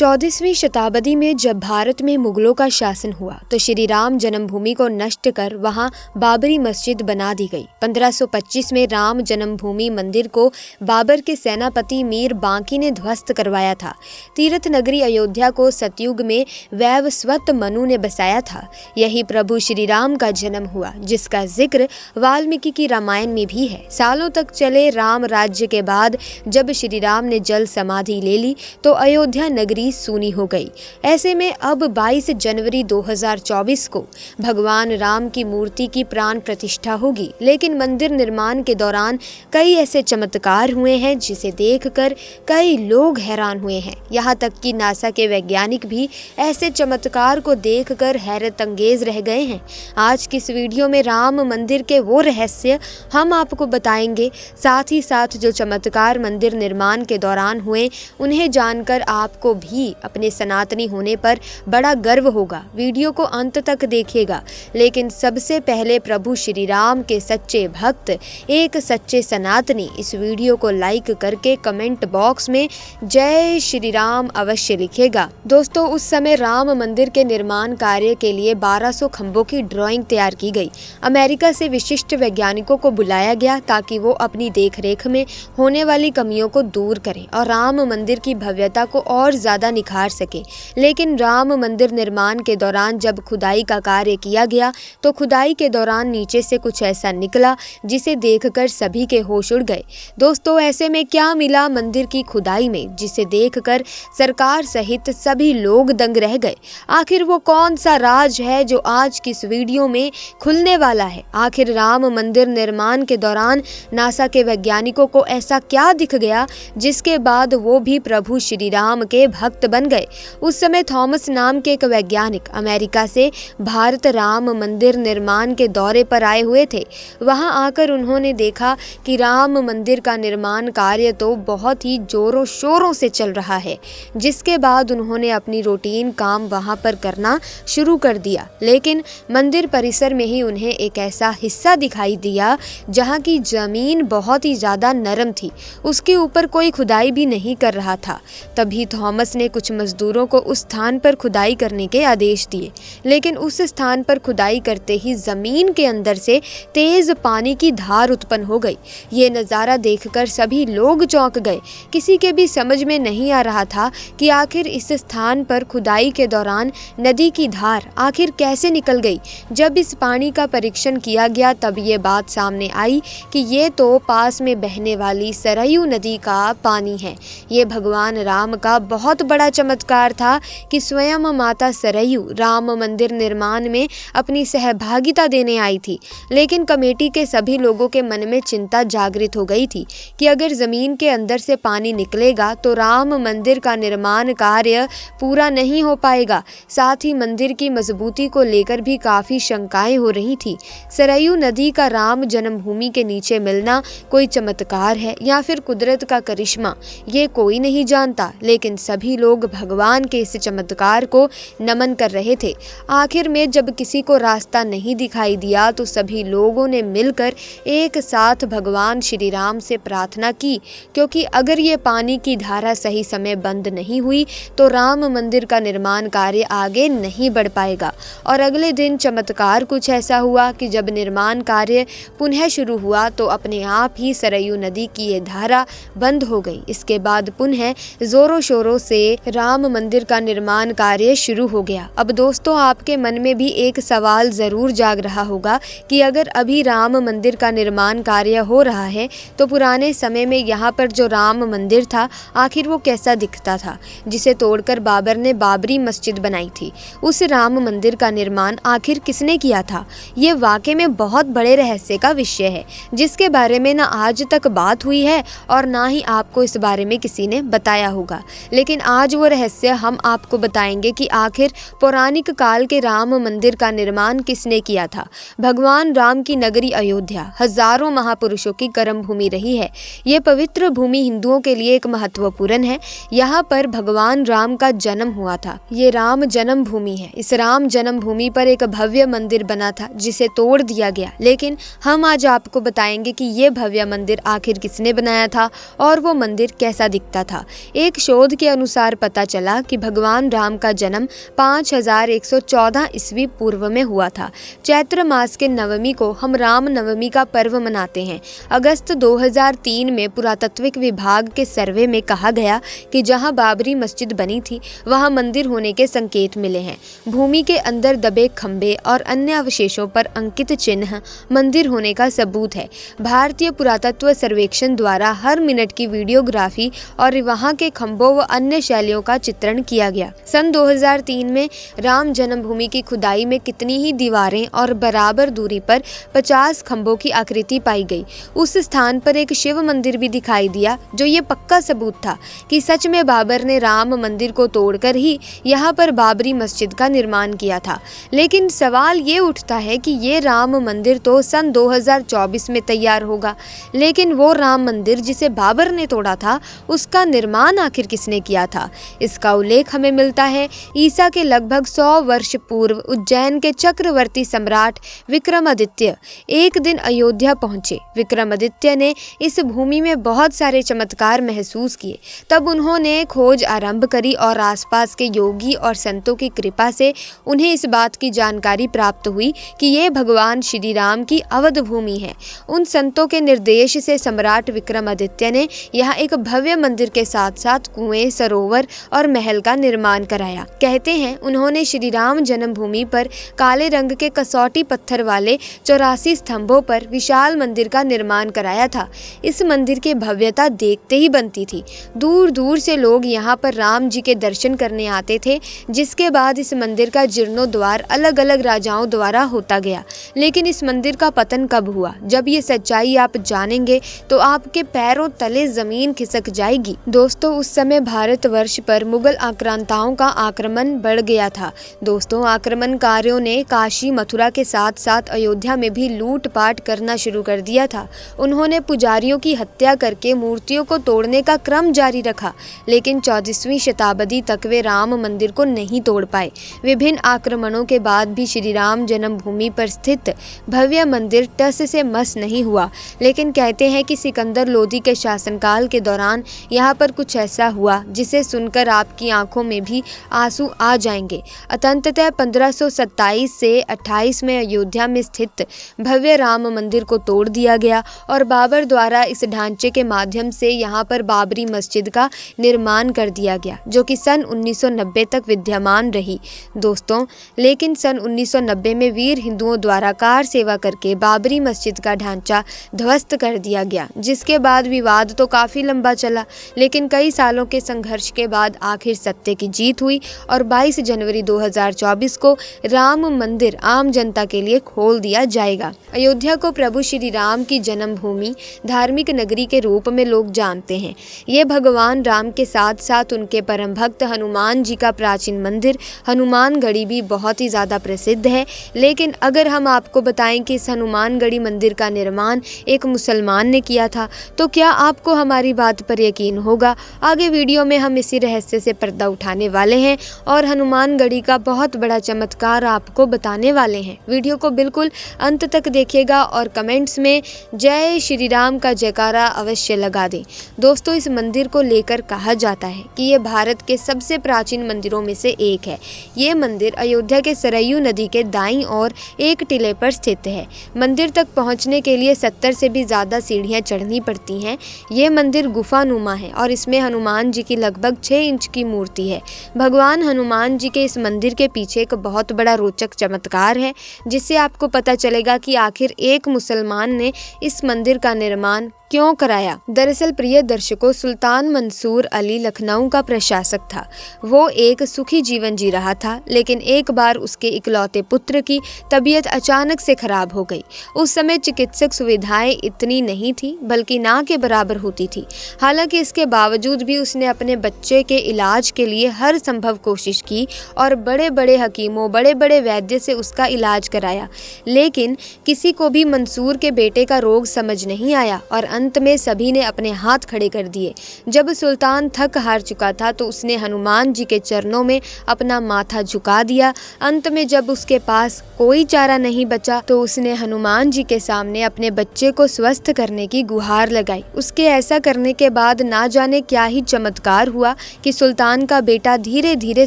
14वीं शताब्दी में जब भारत में मुगलों का शासन हुआ तो श्री राम जन्मभूमि को नष्ट कर वहां बाबरी मस्जिद बना दी गई। 1525 में राम जन्मभूमि मंदिर को बाबर के सेनापति मीर बांकी ने ध्वस्त करवाया था। तीर्थ नगरी अयोध्या को सतयुग में वैवस्वत मनु ने बसाया था। यही प्रभु श्री राम का जन्म हुआ, जिसका जिक्र वाल्मीकि की रामायण में भी है। सालों तक चले राम राज्य के बाद जब श्री राम ने जल समाधि ले ली तो अयोध्या नगरी सूनी हो गई। ऐसे में अब 22 जनवरी 2024 को भगवान राम की मूर्ति की प्राण प्रतिष्ठा होगी। लेकिन मंदिर निर्माण के दौरान कई ऐसे चमत्कार हुए हैं जिसे देखकर कई लोग हैरान हुए हैं। यहाँ तक कि नासा के वैज्ञानिक भी ऐसे चमत्कार को देखकर हैरत अंगेज रह गए हैं। आज की इस वीडियो में राम मंदिर के वो रहस्य हम आपको बताएंगे, साथ ही साथ जो चमत्कार मंदिर निर्माण के दौरान हुए उन्हें जानकर आपको भी अपने सनातनी होने पर बड़ा गर्व होगा। वीडियो को अंत तक देखिएगा। लेकिन सबसे पहले प्रभु श्री राम के सच्चे भक्त, एक सच्चे सनातनी इस वीडियो को लाइक करके कमेंट बॉक्स में जय श्री राम अवश्य लिखेगा। दोस्तों, उस समय राम मंदिर के निर्माण कार्य के लिए 1200 खंभों की ड्राइंग तैयार की गई। अमेरिका से विशिष्ट वैज्ञानिकों को बुलाया गया ताकि वो अपनी देखरेख में होने वाली कमियों को दूर करें और राम मंदिर की भव्यता को और ज्यादा निखार सके। लेकिन राम मंदिर निर्माण के दौरान जब खुदाई का कार्य किया गया तो खुदाई के दौरान नीचे से कुछ ऐसा निकला जिसे देखकर सभी के होश उड़ गए। दोस्तों, ऐसे में क्या मिला मंदिर की खुदाई में जिसे देखकर सरकार सहित सभी लोग दंग रह गए। आखिर वो कौन सा राज है जो आज की इस वीडियो में खुलने वाला है। आखिर राम मंदिर निर्माण के दौरान नासा के वैज्ञानिकों को ऐसा क्या दिख गया जिसके बाद वो भी प्रभु श्री राम के भक्त बन गए। उस समय थॉमस नाम के एक वैज्ञानिक अमेरिका से भारत राम मंदिर निर्माण के दौरे पर आए हुए थे। वहां आकर उन्होंने देखा कि राम मंदिर का निर्माण कार्य तो बहुत ही जोरों शोरों से चल रहा है। जिसके बाद उन्होंने अपनी रूटीन काम वहां पर करना शुरू कर दिया। लेकिन मंदिर परिसर में ही उन्हें एक ऐसा हिस्सा दिखाई दिया जहां की जमीन बहुत ही ज्यादा नरम थी। उसके ऊपर कोई खुदाई भी नहीं कर रहा था। तभी थॉमस ने कुछ मजदूरों को उस स्थान पर खुदाई करने के आदेश दिए। लेकिन उस स्थान पर खुदाई करते ही जमीन के अंदर से तेज पानी की धार उत्पन्न हो गई। ये नज़ारा देखकर सभी लोग चौंक गए। किसी के भी समझ में नहीं आ रहा था कि आखिर इस स्थान पर खुदाई के दौरान नदी की धार आखिर कैसे निकल गई। जब इस पानी का परीक्षण किया गया तब ये बात सामने आई कि ये तो पास में बहने वाली सरयू नदी का पानी है। ये भगवान राम का बहुत बड़ा चमत्कार था कि स्वयं माता सरयू राम मंदिर निर्माण में अपनी सहभागिता देने आई थी। लेकिन कमेटी के सभी लोगों के मन में चिंता जागृत हो गई थी कि अगर जमीन के अंदर से पानी निकलेगा तो राम मंदिर का निर्माण कार्य पूरा नहीं हो पाएगा। साथ ही मंदिर की मजबूती को लेकर भी काफी शंकाएं हो रही थी। सरयू नदी का राम जन्मभूमि के नीचे मिलना कोई चमत्कार है या फिर कुदरत का करिश्मा, ये कोई नहीं जानता। लेकिन सभी लोग भगवान के इस चमत्कार को नमन कर रहे थे। आखिर में जब किसी को रास्ता नहीं दिखाई दिया तो सभी लोगों ने मिलकर एक साथ भगवान श्री राम से प्रार्थना की, क्योंकि अगर ये पानी की धारा सही समय बंद नहीं हुई तो राम मंदिर का निर्माण कार्य आगे नहीं बढ़ पाएगा। और अगले दिन चमत्कार कुछ ऐसा हुआ कि जब निर्माण कार्य पुनः शुरू हुआ तो अपने आप ही सरयू नदी की ये धारा बंद हो गई। इसके बाद पुनः जोरों शोरों से राम मंदिर का निर्माण कार्य शुरू हो गया। अब दोस्तों, आपके मन में भी एक सवाल जरूर जाग रहा होगा कि अगर अभी राम मंदिर का निर्माण कार्य हो रहा है तो पुराने समय में यहाँ पर जो राम मंदिर था आखिर वो कैसा दिखता था, जिसे तोड़कर बाबर ने बाबरी मस्जिद बनाई थी। उस राम मंदिर का निर्माण आखिर किसने किया था, ये वाकई में बहुत बड़े रहस्य का विषय है जिसके बारे में ना आज तक बात हुई है और ना ही आपको इस बारे में किसी ने बताया होगा। लेकिन आज वो रहस्य हम आपको बताएंगे कि आखिर पौराणिक काल के राम मंदिर का निर्माण किसने किया था। भगवान राम की नगरी अयोध्या हजारों महापुरुषों की कर्म भूमि रही है। ये पवित्र भूमि हिंदुओं के लिए एक महत्वपूर्ण है। यहाँ पर भगवान राम का जन्म हुआ था। ये राम जन्म भूमि है। इस राम जन्म भूमि पर एक भव्य मंदिर बना था जिसे तोड़ दिया गया। लेकिन हम आज आपको बताएंगे कि ये भव्य मंदिर आखिर किसने बनाया था और वो मंदिर कैसा दिखता था। एक शोध के अनुसार अनुसार पता चला कि भगवान राम का जन्म 5114 ईस्वी पूर्व में हुआ था। चैत्र मास के नवमी को हम राम नवमी का पर्व मनाते हैं। अगस्त 2003 में पुरातत्विक विभाग के सर्वे में कहा गया कि जहां बाबरी मस्जिद बनी थी वहां मंदिर होने के संकेत मिले हैं। भूमि के अंदर दबे खंभे और अन्य अवशेषों पर अंकित चिन्ह मंदिर होने का सबूत है। भारतीय पुरातत्व सर्वेक्षण द्वारा हर मिनट की वीडियोग्राफी और वहां के खंभों व अन्य शैलियों का चित्रण किया गया। सन 2003 में राम जन्मभूमि की खुदाई में कितनी ही दीवारें और बराबर दूरी पर 50 खंभों की आकृति पाई गई। उस स्थान पर एक शिव मंदिर भी दिखाई दिया, जो ये पक्का सबूत था कि सच में बाबर ने राम मंदिर को तोड़कर ही यहाँ पर बाबरी मस्जिद का निर्माण किया था। लेकिन सवाल ये उठता है कि ये राम मंदिर तो सन 2024 में तैयार होगा, लेकिन वो राम मंदिर जिसे बाबर ने तोड़ा था उसका निर्माण आखिर किसने किया था? इसका उल्लेख हमें मिलता है ईसा के लगभग 100 वर्ष पूर्व उज्जैन के चक्रवर्ती सम्राट विक्रमादित्य एक दिन अयोध्या पहुंचे। विक्रमादित्य ने इस भूमि में बहुत सारे चमत्कार महसूस किए। तब उन्होंने खोज आरंभ करी और आसपास के योगी और संतों की कृपा से उन्हें इस बात की जानकारी प्राप्त हुई कि ये भगवान श्री राम की अवध भूमि है। उन संतों के निर्देश से सम्राट विक्रमादित्य ने यहाँ एक भव्य मंदिर के साथ साथ कुएं, सरोवर और महल का निर्माण कराया। कहते हैं उन्होंने श्री राम जन्मभूमि पर काले रंग के कसौटी पत्थर वाले 84 स्तंभों पर विशाल मंदिर का निर्माण कराया था। इस मंदिर की भव्यता देखते ही बनती थी। दूर दूर से लोग यहाँ पर राम जी के दर्शन करने आते थे। जिसके बाद इस मंदिर का जीर्णोद्धार अलग अलग राजाओं द्वारा होता गया। लेकिन इस मंदिर का पतन कब हुआ? जब ये सच्चाई आप जानेंगे तो आपके पैरों तले जमीन खिसक जाएगी। दोस्तों, उस समय भारतवर्ष पर मुगल आक्रांताओं का आक्रमण बढ़ गया था। दोस्तों, आक्रमणकारियों ने काशी, मथुरा के साथ साथ अयोध्या में भी लूटपाट करना शुरू कर दिया था। उन्होंने पुजारियों की हत्या करके मूर्तियों को तोड़ने का क्रम जारी रखा, लेकिन 14वीं शताब्दी तक वे राम मंदिर को नहीं तोड़ पाए। विभिन्न आक्रमणों के बाद भी श्री राम जन्मभूमि पर स्थित भव्य मंदिर टस से मस नहीं हुआ। लेकिन कहते हैं कि सिकंदर लोदी के शासनकाल के दौरान यहाँ पर कुछ ऐसा हुआ जिसे सुनकर आपकी आंखों में भी आंसू आ जाएंगे। अंततः 1527 से 28 में अयोध्या में स्थित भव्य राम मंदिर को तोड़ दिया गया और बाबर द्वारा इस ढांचे के माध्यम से यहाँ पर बाबरी मस्जिद का निर्माण कर दिया गया, जो कि सन 1990 तक विद्यमान रही। दोस्तों, लेकिन सन 1990 में वीर हिंदुओं द्वारा कार सेवा करके बाबरी मस्जिद का ढांचा ध्वस्त कर दिया गया, जिसके बाद विवाद तो काफ़ी लंबा चला। लेकिन कई सालों के संघर्ष के बाद आखिर सत्य की जीत हुई और 22 जनवरी 2024 को राम मंदिर आम जनता के लिए खोल दिया जाएगा। अयोध्या को प्रभु श्री राम की जन्मभूमि, धार्मिक नगरी के रूप में लोग जानते हैं। ये भगवान राम के साथ साथ उनके परम भक्त हनुमान जी का प्राचीन मंदिर हनुमानगढ़ी भी बहुत ही ज़्यादा प्रसिद्ध है। लेकिन अगर हम आपको बताएं कि इस हनुमानगढ़ी मंदिर का निर्माण एक मुसलमान ने किया था, तो क्या आपको हमारी बात पर यकीन होगा? आगे वीडियो में हम इसी रहस्य से पर्दा उठाने वाले हैं और हनुमानगढ़ी का बहुत बड़ा चमत्कार आपको बताने वाले हैं। वीडियो को बिल्कुल अंत तक देखिएगा और कमेंट्स में जय श्री राम का जयकारा अवश्य लगा दें। दोस्तों, इस मंदिर को लेकर कहा जाता है कि ये भारत के सबसे प्राचीन मंदिरों में से एक है। ये मंदिर अयोध्या के सरयू नदी के दाईं ओर एक टीले पर स्थित है। मंदिर तक पहुंचने के लिए 70 से भी ज़्यादा सीढ़ियां चढ़नी पड़ती हैं। ये मंदिर गुफानुमा है और इसमें हनुमान जी की लगभग 6 इंच की मूर्ति है। भगवान हनुमान जी के इस मंदिर के पीछे एक बहुत बड़ा रोचक चमत्कार है, जिससे आपको पता चलेगा कि आखिर एक मुसलमान ने इस मंदिर का निर्माण क्यों कराया। दरअसल प्रिय दर्शकों, सुल्तान मंसूर अली लखनऊ का प्रशासक था। वो एक सुखी जीवन जी रहा था, लेकिन एक बार उसके इकलौते पुत्र की तबीयत अचानक से खराब हो गई। उस समय चिकित्सक सुविधाएं इतनी नहीं थी, बल्कि ना के बराबर होती थी। हालांकि इसके बावजूद भी उसने अपने बच्चे के इलाज के लिए हर संभव कोशिश की और बड़े बड़े हकीमों, बड़े बड़े वैद्य से उसका इलाज कराया, लेकिन किसी को भी मंसूर के बेटे का रोग समझ नहीं आया और अंत में सभी ने अपने हाथ खड़े कर दिए। जब सुल्तान थक हार चुका था तो उसने हनुमान जी के चरणों में अपना माथा झुका दिया। अंत में जब उसके पास कोई चारा नहीं बचा तो उसने हनुमान जी के सामने अपने बच्चे को स्वस्थ करने की गुहार लगाई। उसके ऐसा करने के बाद ना जाने क्या ही चमत्कार हुआ कि सुल्तान का बेटा धीरे धीरे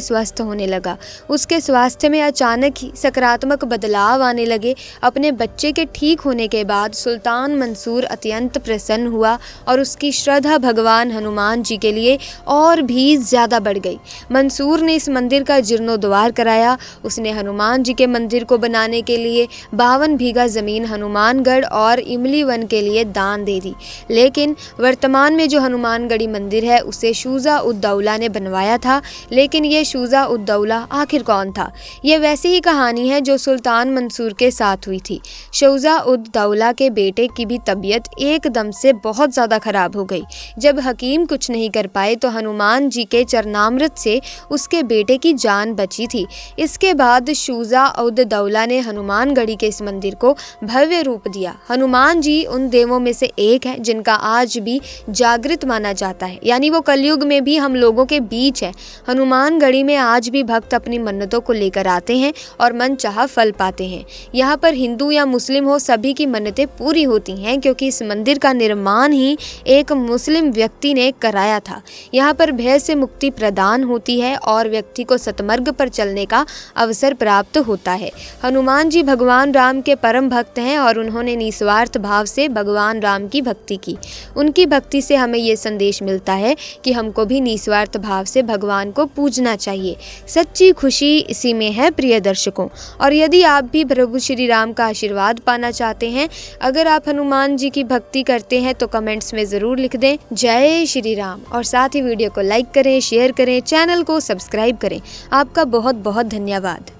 स्वस्थ होने लगा। उसके स्वास्थ्य में अचानक ही सकारात्मक बदलाव आने लगे। अपने बच्चे के ठीक होने के बाद सुल्तान मंसूर अत्यंत प्रसन्न हुआ और उसकी श्रद्धा भगवान हनुमान जी के लिए और भी ज़्यादा बढ़ गई। मंसूर ने इस मंदिर का जीर्णोद्धार कराया। उसने हनुमान जी के मंदिर को बनाने के लिए 52 बीघा ज़मीन हनुमानगढ़ और इमली वन के लिए दान दे दी। लेकिन वर्तमान में जो हनुमानगढ़ी मंदिर है उसे शुजा उद दौला ने बनवाया था। लेकिन ये शुजा उद दौला आखिर कौन था? ये वैसी ही कहानी है जो सुल्तान मंसूर के साथ हुई थी। शुजा उद दौला के बेटे की भी तबीयत एकदम से बहुत ज़्यादा खराब हो गई। जब हकीम कुछ नहीं कर पाए तो हनुमान जी के चरणामृत से उसके बेटे की जान बची थी। इसके बाद शुजा उद दौला ने हनुमानगढ़ी के इस मंदिर को भव्य रूप दिया। हनुमान जी उन देवों में से एक है जिनका आज भी जागृत माना जाता है, यानी वो कलयुग में भी हम लोगों के बीच है। हनुमानगढ़ी में आज भी भक्त अपनी मन्नतों को लेकर आते हैं और मन चाहा फल पाते हैं। यहाँ पर हिंदू या मुस्लिम हो, सभी की मन्नतें पूरी होती हैं क्योंकि इस मंदिर का निर्माण ही एक मुस्लिम व्यक्ति ने कराया था। यहाँ पर भय से मुक्ति प्रदान होती है और व्यक्ति को सतमार्ग पर चलने का अवसर प्राप्त होता है। हनुमान जी भगवान राम के परम भक्त हैं और उन्होंने निस्वार्थ भाव से भगवान राम की भक्ति की। उनकी भक्ति से हमें ये संदेश मिलता है कि हमको भी निस्वार्थ भाव से भगवान को पूजना चाहिए। सच्ची खुशी इसी में है प्रिय दर्शकों। और यदि आप भी प्रभु श्री राम का आशीर्वाद पाना चाहते हैं, अगर आप हनुमान जी की भक्ति करते हैं तो कमेंट्स में ज़रूर लिख दें जय श्री राम और साथ ही वीडियो को लाइक करें, शेयर करें, चैनल को सब्सक्राइब करें। आपका बहुत बहुत धन्यवाद।